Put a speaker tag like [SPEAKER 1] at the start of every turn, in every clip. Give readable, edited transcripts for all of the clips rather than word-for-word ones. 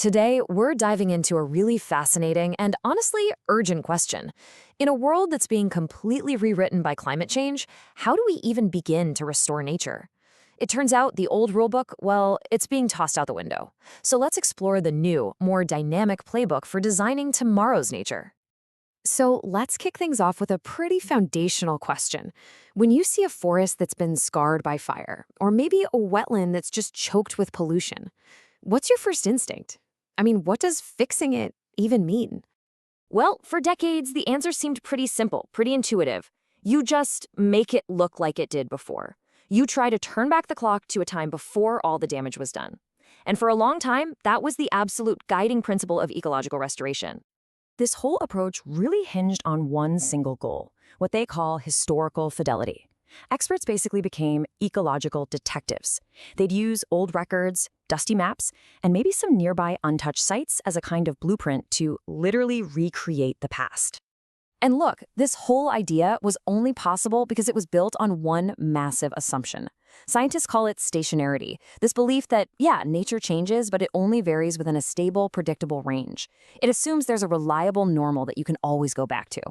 [SPEAKER 1] Today, we're diving into a really fascinating and honestly urgent question. In a world that's being completely rewritten by climate change, how do we even begin to restore nature? It turns out the old rulebook, well, it's being tossed out the window. So let's explore the new, more dynamic playbook for designing tomorrow's nature. So let's kick things off with a pretty foundational question. When you see a forest that's been scarred by fire, or maybe a wetland that's just choked with pollution, what's your first instinct? I mean, what does fixing it even mean? Well, for decades, the answer seemed pretty simple, pretty intuitive. You just make it look like it did before. You try to turn back the clock to a time before all the damage was done. And for a long time, that was the absolute guiding principle of ecological restoration. This whole approach really hinged on one single goal, what they call historical fidelity. Experts basically became ecological detectives. They'd use old records, dusty maps, and maybe some nearby untouched sites as a kind of blueprint to literally recreate the past. And look, this whole idea was only possible because it was built on one massive assumption. Scientists call it stationarity, this belief that, yeah, nature changes, but it only varies within a stable, predictable range. It assumes there's a reliable normal that you can always go back to.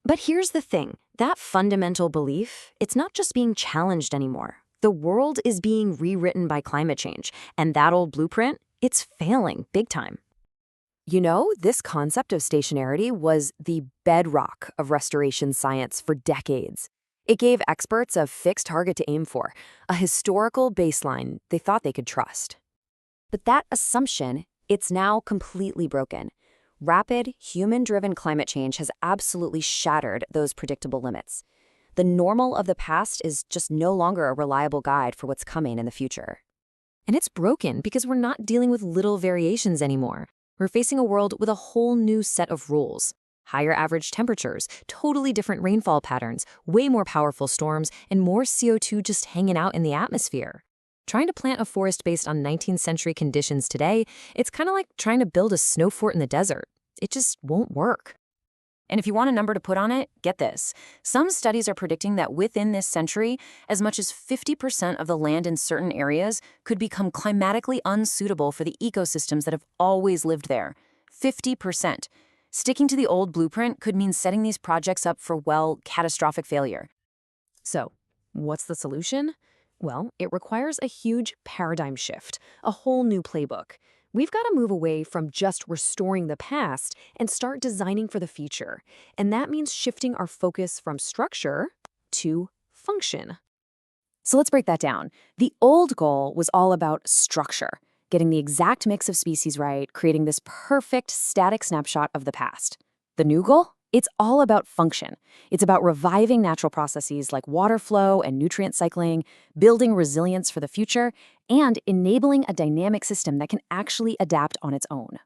[SPEAKER 1] But here's the thing, that fundamental belief, it's not just being challenged anymore. The world is being rewritten by climate change, and that old blueprint, it's failing big time. You know, this concept of stationarity was the bedrock of restoration science for decades. It gave experts a fixed target to aim for, a historical baseline they thought they could trust. But that assumption, it's now completely broken. Rapid, human-driven climate change has absolutely shattered those predictable limits. The normal of the past is just no longer a reliable guide for what's coming in the future. And it's broken because we're not dealing with little variations anymore. We're facing a world with a whole new set of rules. Higher average temperatures, totally different rainfall patterns, way more powerful storms, and more CO2 just hanging out in the atmosphere. Trying to plant a forest based on 19th century conditions today, it's kind of like trying to build a snow fort in the desert. It just won't work. And if you want a number to put on it, get this. Some studies are predicting that within this century, as much as 50% of the land in certain areas could become climatically unsuitable for the ecosystems that have always lived there. 50%. Sticking to the old blueprint could mean setting these projects up for, well, catastrophic failure. So, what's the solution? Well, it requires a huge paradigm shift, a whole new playbook. We've got to move away from just restoring the past and start designing for the future. And that means shifting our focus from structure to function. So let's break that down. The old goal was all about structure, getting the exact mix of species right, creating this perfect static snapshot of the past. The new goal? It's all about function. It's about reviving natural processes like water flow and nutrient cycling, building resilience for the future, and enabling a dynamic system that can actually adapt on its own.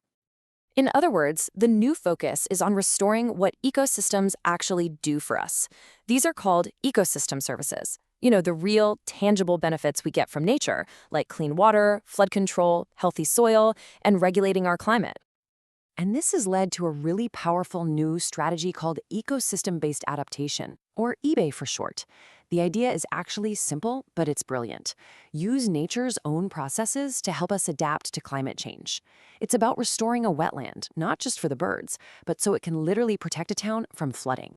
[SPEAKER 1] In other words, the new focus is on restoring what ecosystems actually do for us. These are called ecosystem services. You know, the real, tangible benefits we get from nature, like clean water, flood control, healthy soil, and regulating our climate. And this has led to a really powerful new strategy called ecosystem-based adaptation, or eBay for short. The idea is actually simple, but it's brilliant. Use nature's own processes to help us adapt to climate change. It's about restoring a wetland, not just for the birds, but so it can literally protect a town from flooding.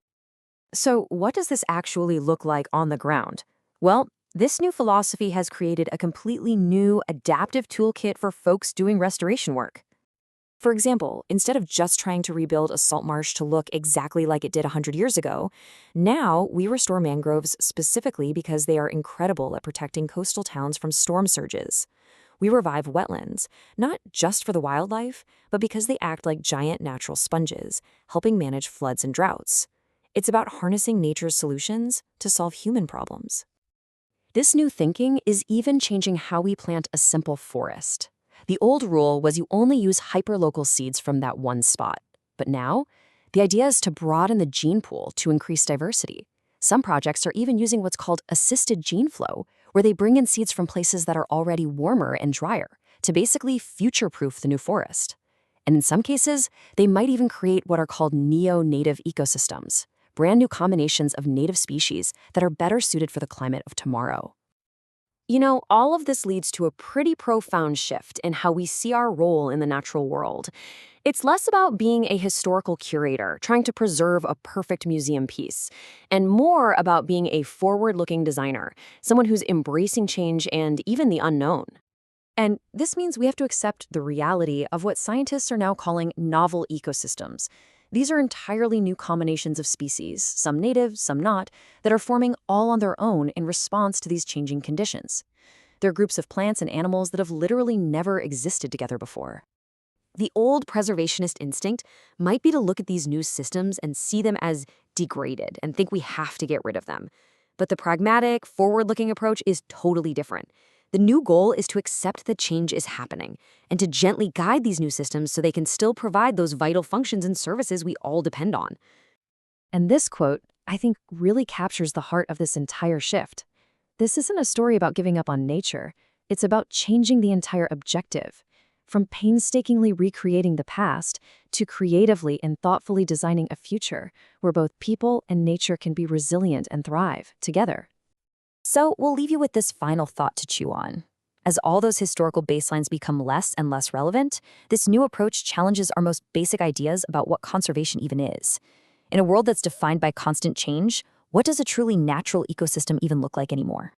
[SPEAKER 1] So what does this actually look like on the ground? Well, this new philosophy has created a completely new adaptive toolkit for folks doing restoration work. For example, instead of just trying to rebuild a salt marsh to look exactly like it did 100 years ago, now we restore mangroves specifically because they are incredible at protecting coastal towns from storm surges. We revive wetlands, not just for the wildlife, but because they act like giant natural sponges, helping manage floods and droughts. It's about harnessing nature's solutions to solve human problems. This new thinking is even changing how we plant a simple forest. The old rule was you only use hyperlocal seeds from that one spot. But now, the idea is to broaden the gene pool to increase diversity. Some projects are even using what's called assisted gene flow, where they bring in seeds from places that are already warmer and drier to basically future-proof the new forest. And in some cases, they might even create what are called neonative ecosystems, brand new combinations of native species that are better suited for the climate of tomorrow.
[SPEAKER 2] All of this leads to a pretty profound shift in how we see our role in the natural world. It's less about being a historical curator, trying to preserve a perfect museum piece, and more about being a forward-looking designer, someone who's embracing change and even the unknown. And this means we have to accept the reality of what scientists are now calling novel ecosystems. These are entirely new combinations of species, some native, some not, that are forming all on their own in response to these changing conditions. They're groups of plants and animals that have literally never existed together before. The old preservationist instinct might be to look at these new systems and see them as degraded and think we have to get rid of them. But the pragmatic, forward-looking approach is totally different. The new goal is to accept that change is happening and to gently guide these new systems so they can still provide those vital functions and services we all depend on.
[SPEAKER 1] And this quote, I think, really captures the heart of this entire shift. This isn't a story about giving up on nature. It's about changing the entire objective. From painstakingly recreating the past to creatively and thoughtfully designing a future where both people and nature can be resilient and thrive together. So we'll leave you with this final thought to chew on. As all those historical baselines become less and less relevant, this new approach challenges our most basic ideas about what conservation even is. In a world that's defined by constant change, what does a truly natural ecosystem even look like anymore?